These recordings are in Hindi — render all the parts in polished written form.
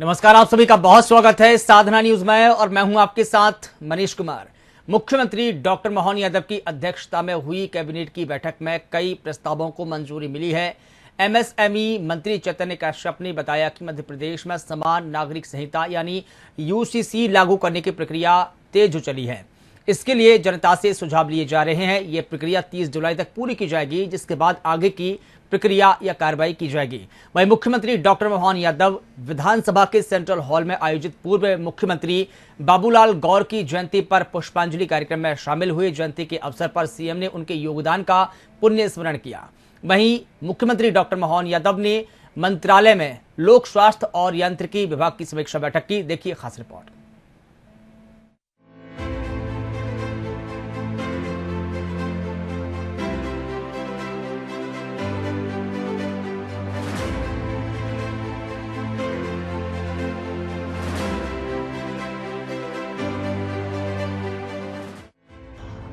नमस्कार, आप सभी का बहुत स्वागत है साधना न्यूज में और मैं हूं आपके साथ मनीष कुमार। मुख्यमंत्री डॉक्टर मोहन यादव की अध्यक्षता में हुई कैबिनेट की बैठक में कई प्रस्तावों को मंजूरी मिली है। एमएसएमई मंत्री चैतन्य कश्यप ने बताया कि मध्य प्रदेश में समान नागरिक संहिता यानी यूसीसी लागू करने की प्रक्रिया तेज हो चली है। इसके लिए जनता से सुझाव लिए जा रहे हैं। यह प्रक्रिया 30 जुलाई तक पूरी की जाएगी, जिसके बाद आगे की प्रक्रिया या कार्रवाई की जाएगी। वहीं मुख्यमंत्री डॉक्टर मोहन यादव विधानसभा के सेंट्रल हॉल में आयोजित पूर्व मुख्यमंत्री बाबूलाल गौर की जयंती पर पुष्पांजलि कार्यक्रम में शामिल हुए। जयंती के अवसर पर सीएम ने उनके योगदान का पुण्य स्मरण किया। वहीं मुख्यमंत्री डॉक्टर मोहन यादव ने मंत्रालय में लोक स्वास्थ्य और यांत्रिकी विभाग की समीक्षा बैठक की। देखिए खास रिपोर्ट।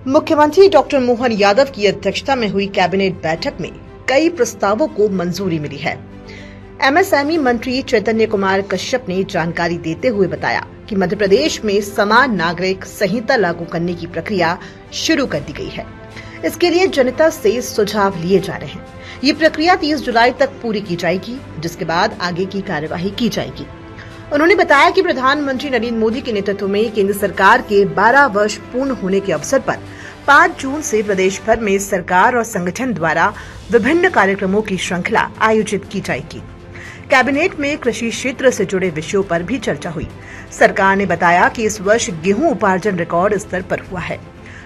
मुख्यमंत्री डॉक्टर मोहन यादव की अध्यक्षता में हुई कैबिनेट बैठक में कई प्रस्तावों को मंजूरी मिली है। एमएसएमई मंत्री चैतन्य कुमार कश्यप ने जानकारी देते हुए बताया कि मध्य प्रदेश में समान नागरिक संहिता लागू करने की प्रक्रिया शुरू कर दी गई है। इसके लिए जनता से सुझाव लिए जा रहे हैं। ये प्रक्रिया 30 जुलाई तक पूरी की जाएगी, जिसके बाद आगे की कार्यवाही की जाएगी। उन्होंने बताया कि प्रधानमंत्री नरेंद्र मोदी के नेतृत्व में केंद्र सरकार के 12 वर्ष पूर्ण होने के अवसर पर 5 जून से प्रदेश भर में सरकार और संगठन द्वारा विभिन्न कार्यक्रमों की श्रृंखला आयोजित की जाएगी। कैबिनेट में कृषि क्षेत्र से जुड़े विषयों पर भी चर्चा हुई। सरकार ने बताया कि इस वर्ष गेहूं उपार्जन रिकॉर्ड स्तर पर हुआ है।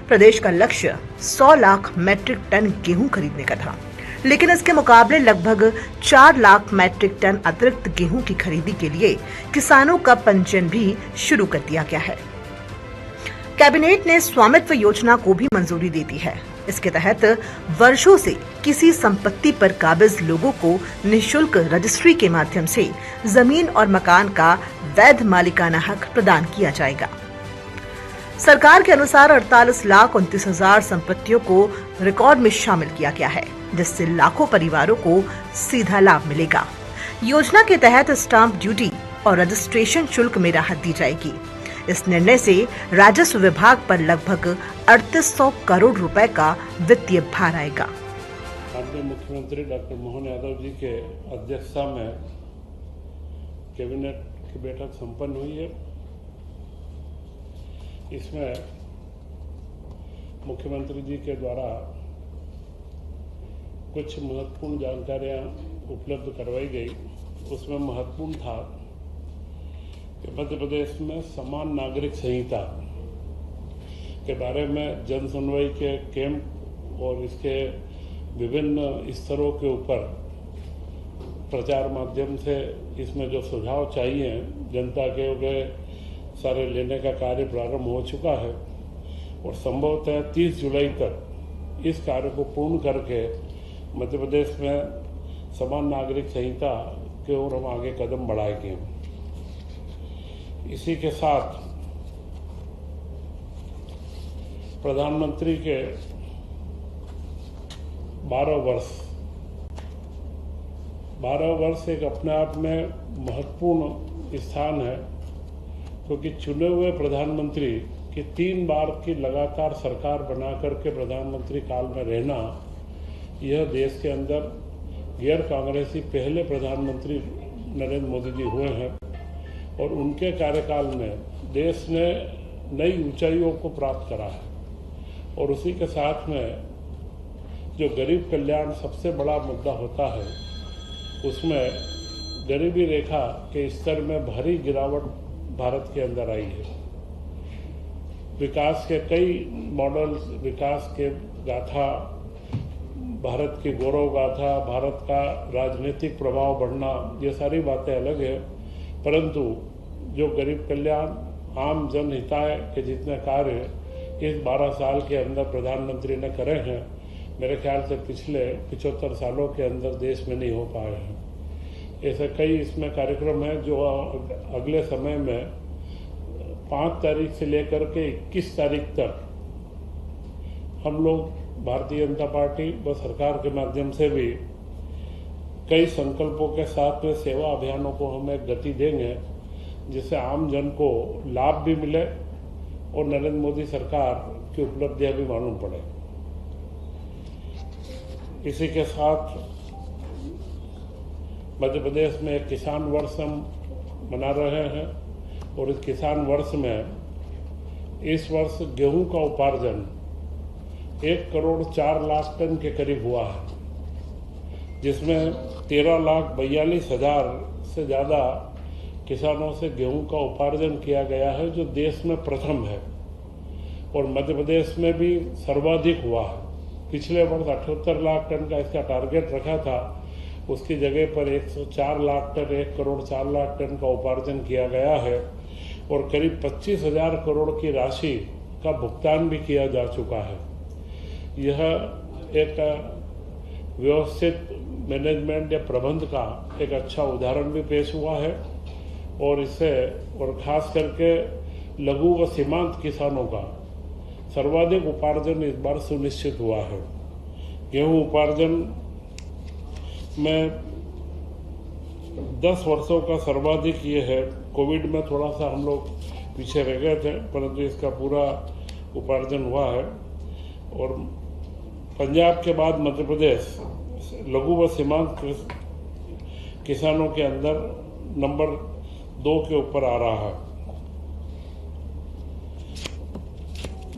प्रदेश का लक्ष्य 100 लाख मैट्रिक टन गेहूं खरीदने का था, लेकिन इसके मुकाबले लगभग 4 लाख मैट्रिक टन अतिरिक्त गेहूं की खरीदी के लिए किसानों का पंजीयन भी शुरू कर दिया गया है। कैबिनेट ने स्वामित्व योजना को भी मंजूरी दे दी है। इसके तहत वर्षों से किसी संपत्ति पर काबिज लोगों को निःशुल्क रजिस्ट्री के माध्यम से जमीन और मकान का वैध मालिकाना हक प्रदान किया जाएगा। सरकार के अनुसार 48,29,000 संपत्तियों को रिकॉर्ड में शामिल किया गया है, जिससे लाखों परिवारों को सीधा लाभ मिलेगा। योजना के तहत स्टाम्प ड्यूटी और रजिस्ट्रेशन शुल्क में राहत दी जाएगी। इस निर्णय से राजस्व विभाग पर लगभग 3800 करोड़ रुपए का वित्तीय भार आएगा। माननीय मुख्यमंत्री डॉक्टर मोहन यादव जी के अध्यक्षता में कैबिनेट की बैठक संपन्न हुई है। इसमें मुख्यमंत्री जी के द्वारा कुछ महत्वपूर्ण जानकारियां उपलब्ध करवाई गई। उसमें महत्वपूर्ण था कि मध्य प्रदेश में समान नागरिक संहिता के बारे में जन सुनवाई के कैंप और इसके विभिन्न स्तरों के ऊपर प्रचार माध्यम से इसमें जो सुझाव चाहिए जनता के वे सारे लेने का कार्य प्रारंभ हो चुका है और संभवतः 30 जुलाई तक इस कार्य को पूर्ण करके मध्य प्रदेश में समान नागरिक संहिता की ओर हम आगे कदम बढ़ाएंगे। इसी के साथ प्रधानमंत्री के 12 वर्ष एक अपने आप में महत्वपूर्ण स्थान है, क्योंकि चुने हुए प्रधानमंत्री की 3 बार की लगातार सरकार बना करके प्रधानमंत्री काल में रहना, यह देश के अंदर गैर कांग्रेसी पहले प्रधानमंत्री नरेंद्र मोदी जी हुए हैं और उनके कार्यकाल में देश ने नई ऊंचाइयों को प्राप्त करा है। और उसी के साथ में जो गरीब कल्याण सबसे बड़ा मुद्दा होता है, उसमें गरीबी रेखा के स्तर में भारी गिरावट भारत के अंदर आई है। विकास के कई मॉडल्स, विकास के गाथा, भारत की गौरव गाथा, भारत का राजनीतिक प्रभाव बढ़ना, ये सारी बातें अलग है, परंतु जो गरीब कल्याण, आम जन हिताय के जितने कार्य इस 12 साल के अंदर प्रधानमंत्री ने करे हैं, मेरे ख्याल से पिछले 75 सालों के अंदर देश में नहीं हो पाए हैं। ऐसे कई इसमें कार्यक्रम हैं जो अगले समय में 5 तारीख से लेकर के 21 तारीख तक हम लोग भारतीय जनता पार्टी व सरकार के माध्यम से भी कई संकल्पों के साथ में सेवा अभियानों को हम एक गति देंगे, जिससे आम जन को लाभ भी मिले और नरेंद्र मोदी सरकार की उपलब्धियां भी मालूम पड़े। इसी के साथ मध्य प्रदेश में एक किसान वर्ष हम मना रहे हैं और इस किसान वर्ष में इस वर्ष गेहूं का उपार्जन 1,04,00,000 टन के करीब हुआ है, जिसमें 13,42,000 से ज़्यादा किसानों से गेहूं का उपार्जन किया गया है, जो देश में प्रथम है। और मध्य प्रदेश में भी सर्वाधिक हुआ है। पिछले वर्ष 78 लाख टन का इसका टारगेट रखा था, उसकी जगह पर 104 लाख टन 1,04,00,000 टन का उपार्जन किया गया है और करीब 25,000 करोड़ की राशि का भुगतान भी किया जा चुका है। यह एक व्यवस्थित मैनेजमेंट या प्रबंध का एक अच्छा उदाहरण भी पेश हुआ है और इससे और खास करके लघु व सीमांत किसानों का सर्वाधिक उपार्जन इस बार सुनिश्चित हुआ है। गेहूं उपार्जन में 10 वर्षों का सर्वाधिक ये है। कोविड में थोड़ा सा हम लोग पीछे रह गए थे, परंतु इसका पूरा उपार्जन हुआ है। और पंजाब के बाद मध्य प्रदेश लघु व सीमांत किसानों के अंदर नंबर 2 के ऊपर आ रहा है।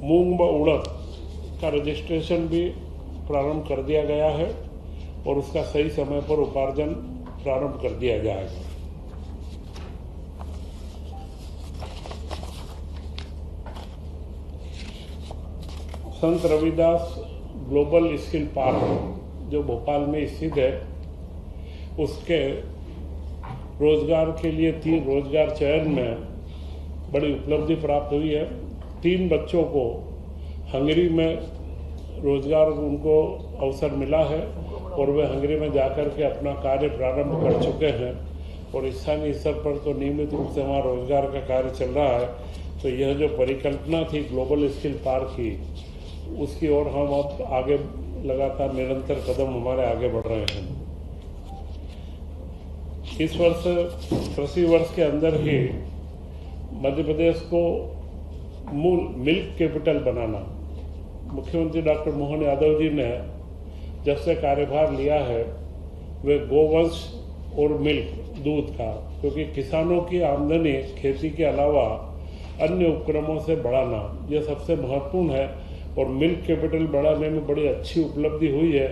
मूंग व उड़द का रजिस्ट्रेशन भी प्रारंभ कर दिया गया है और उसका सही समय पर उपार्जन प्रारंभ कर दिया जाएगा। संत रविदास ग्लोबल स्किल पार्क जो भोपाल में स्थित है, उसके रोजगार के लिए 3 रोजगार चयन में बड़ी उपलब्धि प्राप्त हुई है। 3 बच्चों को हंगरी में रोजगार उनको अवसर मिला है और वे हंगरी में जाकर के अपना कार्य प्रारंभ कर चुके हैं और स्थानीय स्तर पर तो नियमित रूप से वहाँ रोजगार का कार्य चल रहा है। तो यह जो परिकल्पना थी ग्लोबल स्किल पार्क की, उसकी ओर हम अब आगे लगातार निरंतर कदम हमारे आगे बढ़ रहे हैं। इस वर्ष कृषि वर्ष के अंदर ही मध्य प्रदेश को मूल मिल्क कैपिटल बनाना, मुख्यमंत्री डॉक्टर मोहन यादव जी ने जब से कार्यभार लिया है, वे गोवंश और मिल्क दूध का, क्योंकि किसानों की आमदनी खेती के अलावा अन्य उपक्रमों से बढ़ाना यह सबसे महत्वपूर्ण है। और मिल्क कैपिटल बढ़ाने में बड़ी अच्छी उपलब्धि हुई है,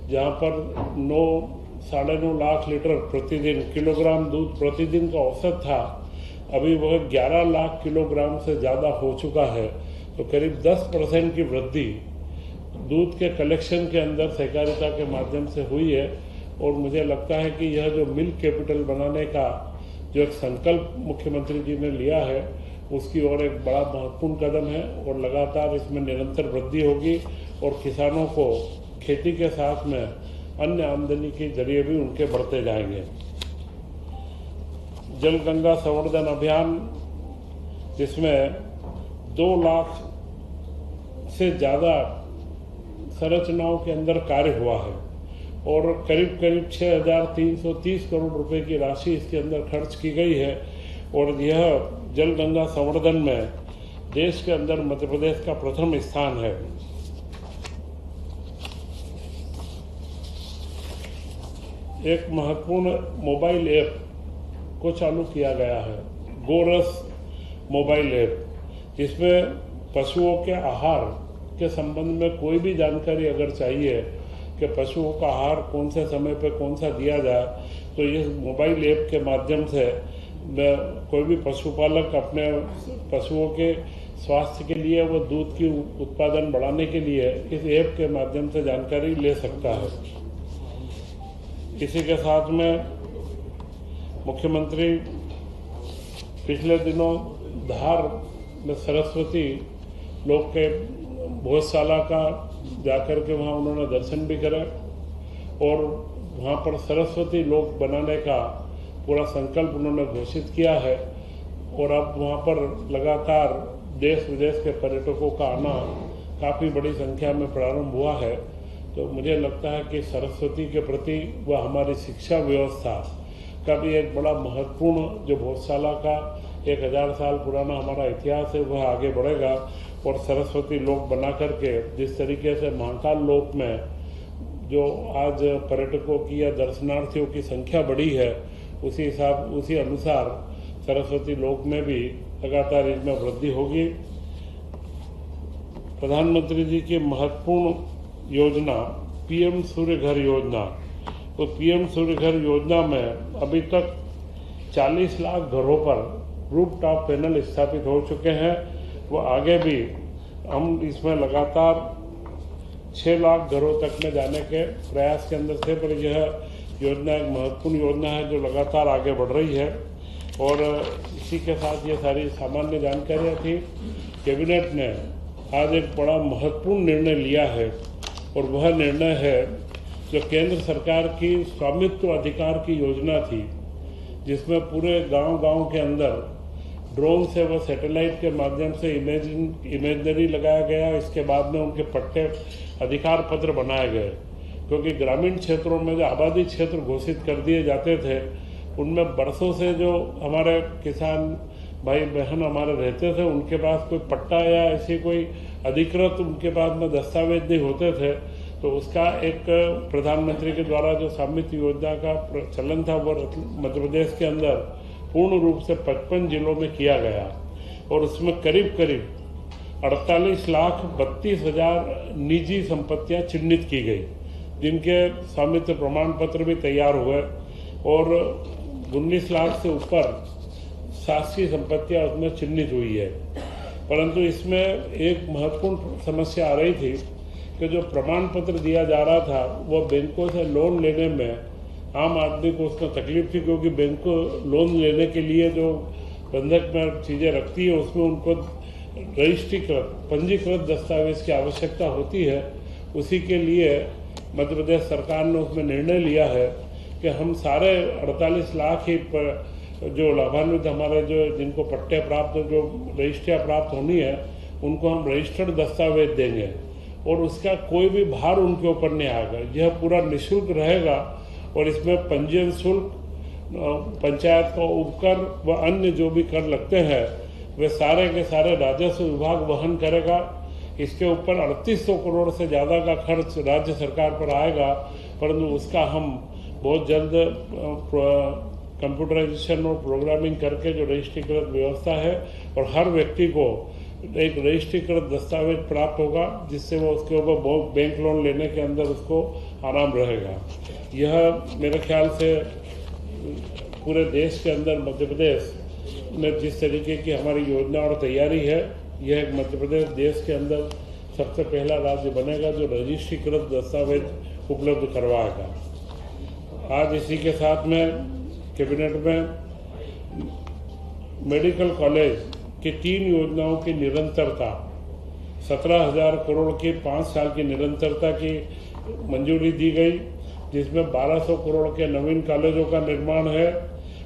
जहां पर 9-9.5 लाख लीटर प्रतिदिन किलोग्राम दूध प्रतिदिन का औसत था, अभी वह 11 लाख किलोग्राम से ज़्यादा हो चुका है। तो करीब 10% की वृद्धि दूध के कलेक्शन के अंदर सहकारिता के माध्यम से हुई है। और मुझे लगता है कि यह जो मिल्क कैपिटल बनाने का जो एक संकल्प मुख्यमंत्री जी ने लिया है, उसकी ओर एक बड़ा महत्वपूर्ण कदम है और लगातार इसमें निरंतर वृद्धि होगी और किसानों को खेती के साथ में अन्य आमदनी के जरिए भी उनके बढ़ते जाएंगे। जल गंगा संवर्धन अभियान, जिसमें 2 लाख से ज़्यादा संरचनाओं के अंदर कार्य हुआ है और करीब 6,330 करोड़ रुपए की राशि इसके अंदर खर्च की गई है। और यह जल गंगा संवर्धन में देश के अंदर मध्य प्रदेश का प्रथम स्थान है। एक महत्वपूर्ण मोबाइल ऐप को चालू किया गया है, गोरस मोबाइल ऐप, जिसमें पशुओं के आहार के संबंध में कोई भी जानकारी अगर चाहिए कि पशुओं का आहार कौन से समय पर कौन सा दिया जाए, तो ये मोबाइल ऐप के माध्यम से कोई भी पशुपालक अपने पशुओं के स्वास्थ्य के लिए व दूध की उत्पादन बढ़ाने के लिए इस ऐप के माध्यम से जानकारी ले सकता है। इसी के साथ में मुख्यमंत्री पिछले दिनों धार में सरस्वती लोक के भोजशाला का जाकर के वहाँ उन्होंने दर्शन भी करा और वहाँ पर सरस्वती लोक बनाने का पूरा संकल्प उन्होंने घोषित किया है। और अब वहाँ पर लगातार देश विदेश के पर्यटकों का आना काफ़ी बड़ी संख्या में प्रारंभ हुआ है। तो मुझे लगता है कि सरस्वती के प्रति व हमारी शिक्षा व्यवस्था का भी एक बड़ा महत्वपूर्ण जो भोजशाला का 1000 साल पुराना हमारा इतिहास है वह आगे बढ़ेगा और सरस्वती लोक बना करके जिस तरीके से महाकाल लोक में जो आज पर्यटकों की या दर्शनार्थियों की संख्या बढ़ी है उसी अनुसार सरस्वती लोक में भी लगातार इसमें वृद्धि होगी। प्रधानमंत्री जी की महत्वपूर्ण योजना पीएम सूर्य घर योजना, तो पीएम सूर्य घर योजना में अभी तक 40 लाख घरों पर रूफटॉप पैनल स्थापित हो चुके हैं। वो आगे भी हम इसमें लगातार 6 लाख घरों तक में जाने के प्रयास के अंदर थे, पर यह योजना एक महत्वपूर्ण योजना है जो लगातार आगे बढ़ रही है। और इसी के साथ ये सारी सामान्य जानकारियाँ थी। कैबिनेट ने आज एक बड़ा महत्वपूर्ण निर्णय लिया है और वह निर्णय है जो केंद्र सरकार की स्वामित्व अधिकार की योजना थी, जिसमें पूरे गांव-गांव के अंदर ड्रोन से व सैटेलाइट के माध्यम से इमेजनरी लगाया गया। इसके बाद में उनके पट्टे अधिकार पत्र बनाए गए, क्योंकि ग्रामीण क्षेत्रों में जो आबादी क्षेत्र घोषित कर दिए जाते थे उनमें बरसों से जो हमारे किसान भाई बहन हमारे रहते थे उनके पास कोई पट्टा या ऐसी कोई अधिकृत उनके पास में दस्तावेज नहीं होते थे। तो उसका एक प्रधानमंत्री के द्वारा जो स्वामित्व योजना का चलन था वो मध्य प्रदेश के अंदर पूर्ण रूप से 55 जिलों में किया गया और उसमें करीब 48,32,000 निजी संपत्तियां चिन्हित की गई, जिनके स्वामित्व प्रमाण पत्र भी तैयार हुए और 19 लाख से ऊपर शासकीय संपत्तियां उसमें चिन्हित हुई है। परंतु इसमें एक महत्वपूर्ण समस्या आ रही थी कि जो प्रमाण पत्र दिया जा रहा था वो बैंकों से लोन लेने में आम आदमी को उसमें तकलीफ थी, क्योंकि बैंक को लोन लेने के लिए जो बंधक में चीज़ें रखती है उसमें उनको रजिस्ट्रीकृत पंजीकृत दस्तावेज की आवश्यकता होती है। उसी के लिए मध्य प्रदेश सरकार ने उसमें निर्णय लिया है कि हम सारे 48 लाख ही जो लाभान्वित हमारे जो जिनको पट्टे प्राप्त जो रजिस्ट्रियाँ प्राप्त होनी है उनको हम रजिस्टर्ड दस्तावेज देंगे और उसका कोई भी भार उनके ऊपर नहीं आएगा। यह पूरा निःशुल्क रहेगा और इसमें पंजीयन शुल्क, पंचायत का उपकर व अन्य जो भी कर लगते हैं वे सारे के सारे राजस्व विभाग वहन करेगा। इसके ऊपर 3800 करोड़ से ज़्यादा का खर्च राज्य सरकार पर आएगा, परंतु उसका हम बहुत जल्द कंप्यूटराइजेशन और प्रोग्रामिंग करके जो रजिस्ट्रीकृत व्यवस्था है और हर व्यक्ति को एक रजिस्ट्रीकृत दस्तावेज प्राप्त होगा, जिससे वो उसके ऊपर बैंक लोन लेने के अंदर उसको आराम रहेगा। यह मेरे ख्याल से पूरे देश के अंदर मध्य प्रदेश में जिस तरीके की हमारी योजना और तैयारी है, यह एक मध्य प्रदेश देश के अंदर सबसे पहला राज्य बनेगा जो रजिस्ट्रीकृत दस्तावेज उपलब्ध करवाएगा। आज इसी के साथ में कैबिनेट में मेडिकल कॉलेज की 3 योजनाओं की निरंतरता 17,000 करोड़ की 5 साल की निरंतरता की मंजूरी दी गई, जिसमें 1200 करोड़ के नवीन कॉलेजों का निर्माण है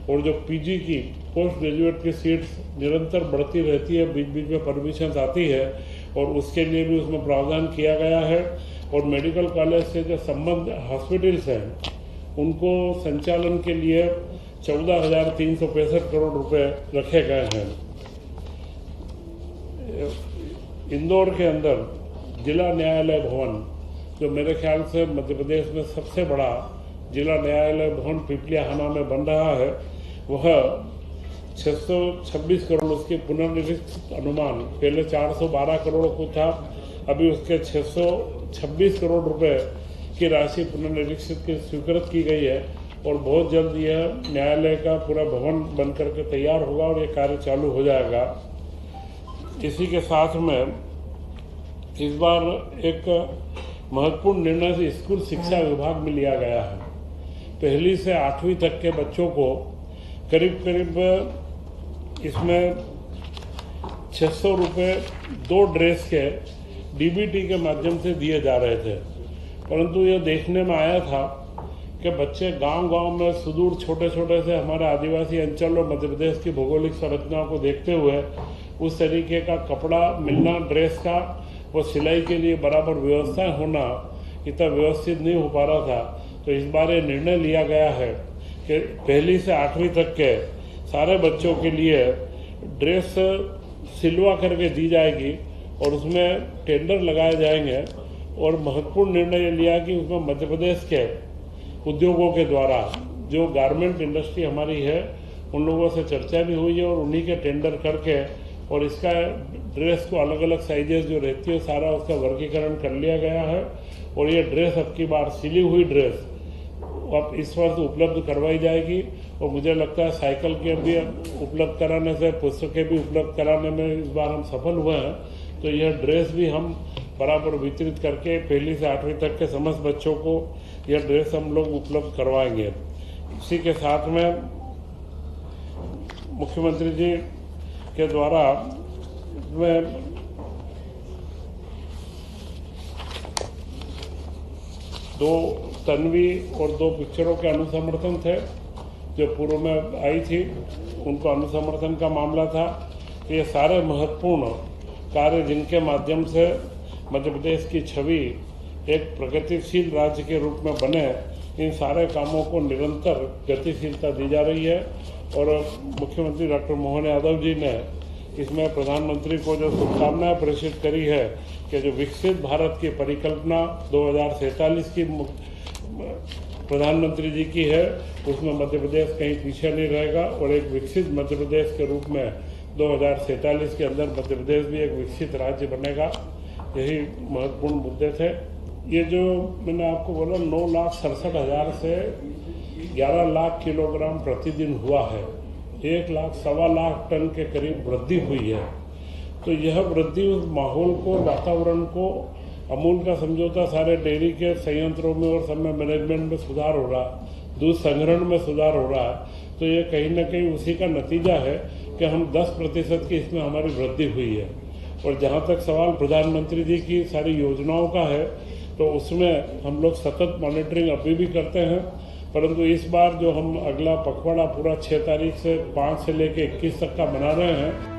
और जो पीजी की पोस्ट ग्रेजुएट की सीट्स निरंतर बढ़ती रहती है, बीच बीच में परमिशन आती है और उसके लिए भी उसमें प्रावधान किया गया है। और मेडिकल कॉलेज से जो संबंध हॉस्पिटल्स हैं उनको संचालन के लिए 14,365 करोड़ रुपए रखे गए हैं। इंदौर के अंदर जिला न्यायालय भवन, जो मेरे ख्याल से मध्य प्रदेश में सबसे बड़ा जिला न्यायालय भवन पिपलियाहाना में बन रहा है, वह 626 करोड़ उसके पुनर्निरीक्षित अनुमान पहले 412 करोड़ को था, अभी उसके 626 करोड़ रुपए की राशि पुनर्निरीक्षित की स्वीकृत की गई है और बहुत जल्द यह न्यायालय का पूरा भवन बनकर के तैयार होगा और ये कार्य चालू हो जाएगा। इसी के साथ में इस बार एक महत्वपूर्ण निर्णय स्कूल शिक्षा विभाग में लिया गया है। 1ली से 8वीं तक के बच्चों को करीब इसमें 600 रुपये 2 ड्रेस के डीबीटी के माध्यम से दिए जा रहे थे, परंतु यह देखने में आया था कि बच्चे गांव-गांव में सुदूर छोटे छोटे से हमारे आदिवासी अंचल और मध्य प्रदेश की भौगोलिक संरचनाओं को देखते हुए उस तरीके का कपड़ा मिलना, ड्रेस का वो सिलाई के लिए बराबर व्यवस्था होना, इतना व्यवस्थित नहीं हो पा रहा था, तो इस बार ये निर्णय लिया गया है कि पहली से 8वीं तक के सारे बच्चों के लिए ड्रेस सिलवा करके दी जाएगी और उसमें टेंडर लगाए जाएंगे। और महत्वपूर्ण निर्णय ये लिया कि उसमें मध्य प्रदेश के उद्योगों के द्वारा जो गारमेंट इंडस्ट्री हमारी है उन लोगों से चर्चा भी हुई है और उन्हीं के टेंडर करके और इसका ड्रेस को अलग अलग साइजेस जो रहती है सारा उसका वर्गीकरण कर लिया गया है। और ये ड्रेस अब की बार सिली हुई ड्रेस अब इस वर्ष उपलब्ध करवाई जाएगी। और मुझे लगता है साइकिल के भी उपलब्ध कराने से, पुस्तकें भी उपलब्ध कराने में इस बार हम सफल हुए हैं। तो यह ड्रेस भी हम बराबर वितरित करके पहली से 8वीं तक के समस्त बच्चों को यह ड्रेस हम लोग उपलब्ध करवाएंगे। इसी के साथ में मुख्यमंत्री जी के द्वारा मैं 2 तन्वी और 2 पिक्चरों के अनुसमर्थन थे जो पूर्व में आई थी, उनको अनुसमर्थन का मामला था। ये सारे महत्वपूर्ण कार्य जिनके माध्यम से मध्य प्रदेश की छवि एक प्रगतिशील राज्य के रूप में बने, इन सारे कामों को निरंतर गतिशीलता दी जा रही है। और मुख्यमंत्री डॉक्टर मोहन यादव जी ने इसमें प्रधानमंत्री को जो शुभकामनाएं प्रेषित करी है कि जो विकसित भारत की परिकल्पना 2047 की प्रधानमंत्री जी की है, उसमें मध्य प्रदेश कहीं पीछे नहीं रहेगा और एक विकसित मध्य प्रदेश के रूप में 2047 के अंदर मध्य प्रदेश भी एक विकसित राज्य बनेगा। यही महत्वपूर्ण मुद्दे थे। ये जो मैंने आपको बोला 9,67,000 से 11 लाख किलोग्राम प्रतिदिन हुआ है, 1 लाख सवा लाख टन के करीब वृद्धि हुई है। तो यह वृद्धि उस माहौल को, वातावरण को, अमूल का समझौता सारे डेयरी के संयंत्रों में और सब में मैनेजमेंट में सुधार हो रहा है, दूध संग्रहण में सुधार हो रहा है। तो ये कहीं ना कहीं उसी का नतीजा है कि हम 10% की इसमें हमारी वृद्धि हुई है। और जहाँ तक सवाल प्रधानमंत्री जी की सारी योजनाओं का है, तो उसमें हम लोग सतत मॉनिटरिंग अभी भी करते हैं। परंतु इस बार जो हम अगला पखवाड़ा पूरा 6 तारीख से 5 से लेकर 21 तक का मना रहे हैं।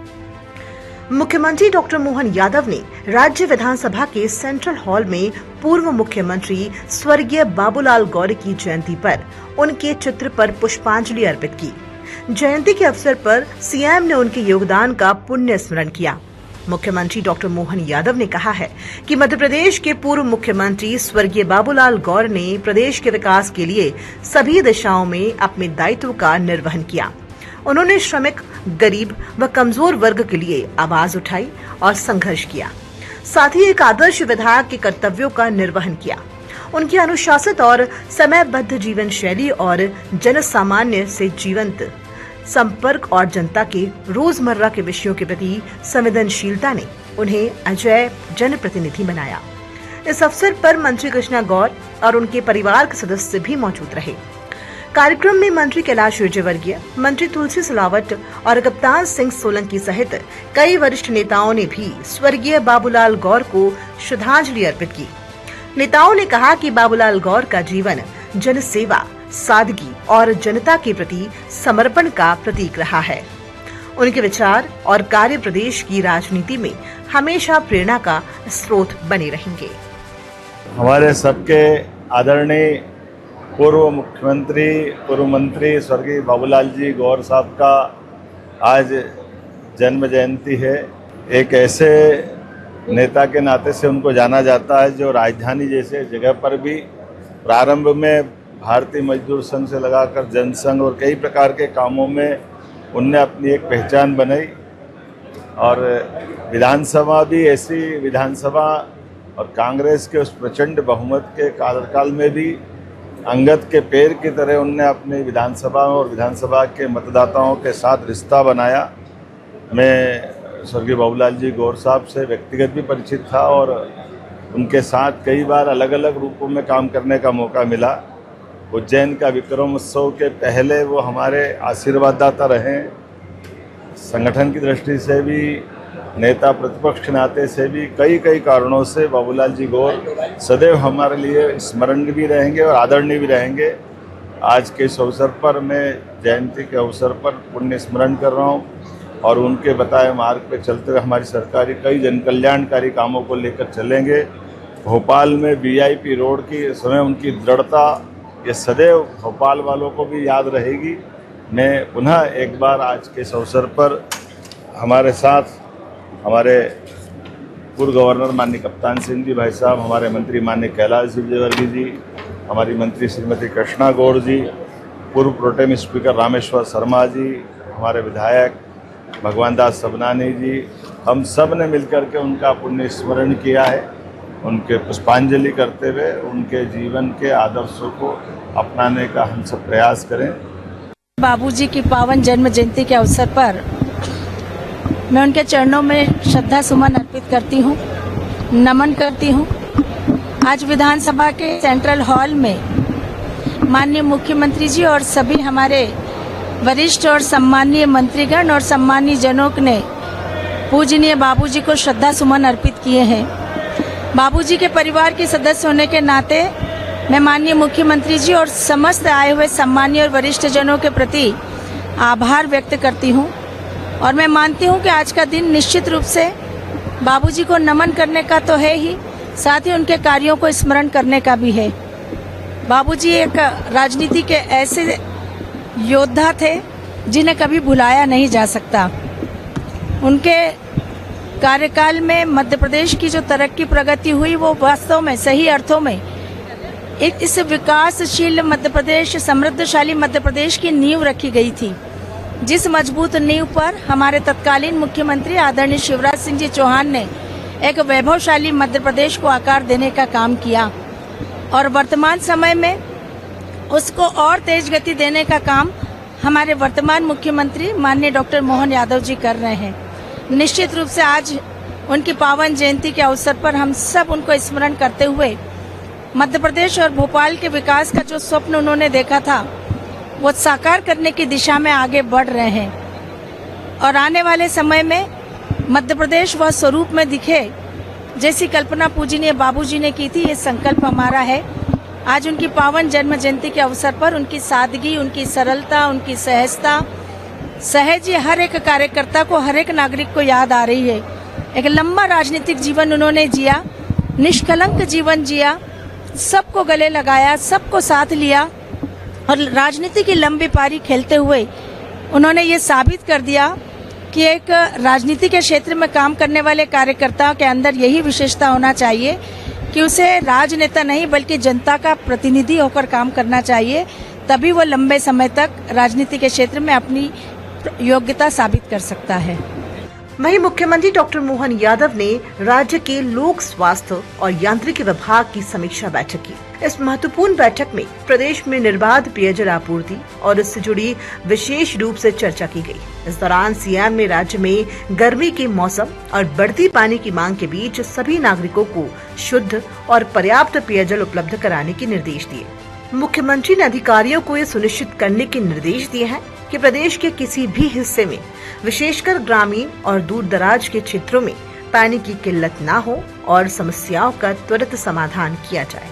मुख्यमंत्री डॉक्टर मोहन यादव ने राज्य विधानसभा के सेंट्रल हॉल में पूर्व मुख्यमंत्री स्वर्गीय बाबूलाल गौर की जयंती पर उनके चित्र पर पुष्पांजलि अर्पित की। जयंती के अवसर पर सीएम ने उनके योगदान का पुण्य स्मरण किया। मुख्यमंत्री डॉक्टर मोहन यादव ने कहा है कि मध्य प्रदेश के पूर्व मुख्यमंत्री स्वर्गीय बाबूलाल गौर ने प्रदेश के विकास के लिए सभी दिशाओं में अपने दायित्व का निर्वहन किया। उन्होंने श्रमिक, गरीब व कमजोर वर्ग के लिए आवाज उठाई और संघर्ष किया। साथ ही एक आदर्श विधायक के कर्तव्यों का निर्वहन किया। उनकी अनुशासित और समयबद्ध जीवन शैली और जनसामान्य से जीवंत संपर्क और जनता के रोजमर्रा के विषयों के प्रति संवेदनशीलता ने उन्हें अजय जनप्रतिनिधि बनाया। इस अवसर पर मंत्री कृष्णा गौर और उनके परिवार के सदस्य भी मौजूद रहे। कार्यक्रम में मंत्री कैलाश विजयवर्गीय, मंत्री तुलसी सिलावट और कप्तान सिंह सोलंकी सहित कई वरिष्ठ नेताओं ने भी स्वर्गीय बाबूलाल गौर को श्रद्धांजलि अर्पित की। नेताओं ने कहा कि बाबूलाल गौर का जीवन जनसेवा, सादगी और जनता के प्रति समर्पण का प्रतीक रहा है। उनके विचार और कार्य प्रदेश की राजनीति में हमेशा प्रेरणा का स्रोत बने रहेंगे। हमारे सबके आदरणीय पूर्व मुख्यमंत्री, पूर्व मंत्री स्वर्गीय बाबूलाल जी गौर साहब का आज जन्म जयंती है। एक ऐसे नेता के नाते से उनको जाना जाता है जो राजधानी जैसे जगह पर भी प्रारंभ में भारतीय मजदूर संघ से लगाकर जनसंघ और कई प्रकार के कामों में उनने अपनी एक पहचान बनाई। और विधानसभा भी ऐसी विधानसभा और कांग्रेस के उस प्रचंड बहुमत के कार्यकाल में भी अंगद के पैर की तरह उनने अपनी विधानसभा और विधानसभा के मतदाताओं के साथ रिश्ता बनाया। मैं स्वर्गीय बाबूलाल जी गौर साहब से व्यक्तिगत भी परिचित था और उनके साथ कई बार अलग अलग रूपों में काम करने का मौका मिला। उज्जैन का विक्रम उत्सव के पहले वो हमारे आशीर्वाददाता रहे। संगठन की दृष्टि से भी, नेता प्रतिपक्ष नाते से भी कई कारणों से बाबूलाल जी गौर सदैव हमारे लिए स्मरणीय भी रहेंगे और आदरणीय भी रहेंगे। आज के इस अवसर पर मैं जयंती के अवसर पर पुण्य स्मरण कर रहा हूँ और उनके बताए मार्ग पर चलते हुए हमारी सरकारी कई जन कल्याणकारी कामों को लेकर चलेंगे भोपाल में वीआईपी रोड की समय उनकी दृढ़ता ये सदैव भोपाल वालों को भी याद रहेगी। मैं पुनः एक बार आज के इस अवसर पर हमारे साथ हमारे पूर्व गवर्नर माननीय कप्तान सिंह जी भाई साहब, हमारे मंत्री माननीय कैलाश विजयवर्गीय जी, हमारी मंत्री श्रीमती कृष्णा गौड़ जी, पूर्व प्रोटेम स्पीकर रामेश्वर शर्मा जी, हमारे विधायक भगवान दास सबनानी जी, हम सब ने मिलकर के उनका पुण्य स्मरण किया है। उनके पुष्पांजलि करते हुए उनके जीवन के आदर्शों को अपनाने का हम सब प्रयास करें। बाबूजी की पावन जन्म जयंती के अवसर पर मैं उनके चरणों में श्रद्धा सुमन अर्पित करती हूँ, नमन करती हूँ। आज विधानसभा के सेंट्रल हॉल में माननीय मुख्यमंत्री जी और सभी हमारे वरिष्ठ और सम्मानीय मंत्रीगण और सम्मानीय जनों ने पूजनीय बाबूजी को श्रद्धा सुमन अर्पित किए हैं। बाबूजी के परिवार के सदस्य होने के नाते मैं माननीय मुख्यमंत्री जी और समस्त आए हुए सम्मानीय और वरिष्ठ जनों के प्रति आभार व्यक्त करती हूँ और मैं मानती हूँ कि आज का दिन निश्चित रूप से बाबूजी को नमन करने का तो है ही, साथ ही उनके कार्यों को स्मरण करने का भी है। बाबूजी एक राजनीति के ऐसे योद्धा थे जिन्हें कभी भुलाया नहीं जा सकता। उनके कार्यकाल में मध्य प्रदेश की जो तरक्की प्रगति हुई वो वास्तव में सही अर्थों में इस विकासशील मध्य प्रदेश, समृद्धशाली मध्य प्रदेश की नींव रखी गई थी, जिस मजबूत नींव पर हमारे तत्कालीन मुख्यमंत्री आदरणीय शिवराज सिंह जी चौहान ने एक वैभवशाली मध्य प्रदेश को आकार देने का काम किया और वर्तमान समय में उसको और तेज गति देने का काम हमारे वर्तमान मुख्यमंत्री माननीय डॉक्टर मोहन यादव जी कर रहे हैं। निश्चित रूप से आज उनकी पावन जयंती के अवसर पर हम सब उनको स्मरण करते हुए मध्य प्रदेश और भोपाल के विकास का जो स्वप्न उन्होंने देखा था वो साकार करने की दिशा में आगे बढ़ रहे हैं और आने वाले समय में मध्य प्रदेश वह स्वरूप में दिखे जैसी कल्पना पूजनीय बाबूजी ने की थी। ये संकल्प हमारा है। आज उनकी पावन जन्म जयंती के अवसर पर उनकी सादगी, उनकी सरलता, उनकी सहजता, सहज हर एक कार्यकर्ता को, हर एक नागरिक को याद आ रही है। एक लंबा राजनीतिक जीवन उन्होंने जिया, निष्कलंक जीवन जिया, सबको गले लगाया, सबको साथ लिया और राजनीति की लंबी पारी खेलते हुए उन्होंने ये साबित कर दिया कि एक राजनीति के क्षेत्र में काम करने वाले कार्यकर्ताओं के अंदर यही विशेषता होना चाहिए कि उसे राजनेता नहीं बल्कि जनता का प्रतिनिधि होकर काम करना चाहिए, तभी वो लंबे समय तक राजनीति के क्षेत्र में अपनी योग्यता साबित कर सकता है। वहीं मुख्यमंत्री डॉक्टर मोहन यादव ने राज्य के लोक स्वास्थ्य और यांत्रिकी विभाग की समीक्षा बैठक की। इस महत्वपूर्ण बैठक में प्रदेश में निर्बाध पेयजल आपूर्ति और इससे जुड़ी विशेष रूप से चर्चा की गई। इस दौरान सीएम ने राज्य में गर्मी के मौसम और बढ़ती पानी की मांग के बीच सभी नागरिकों को शुद्ध और पर्याप्त पेयजल उपलब्ध कराने के निर्देश दिए। मुख्यमंत्री ने अधिकारियों को ये सुनिश्चित करने के निर्देश दिए हैं कि प्रदेश के किसी भी हिस्से में, विशेषकर ग्रामीण और दूर दराज के क्षेत्रों में पानी की किल्लत न हो और समस्याओं का त्वरित समाधान किया जाए।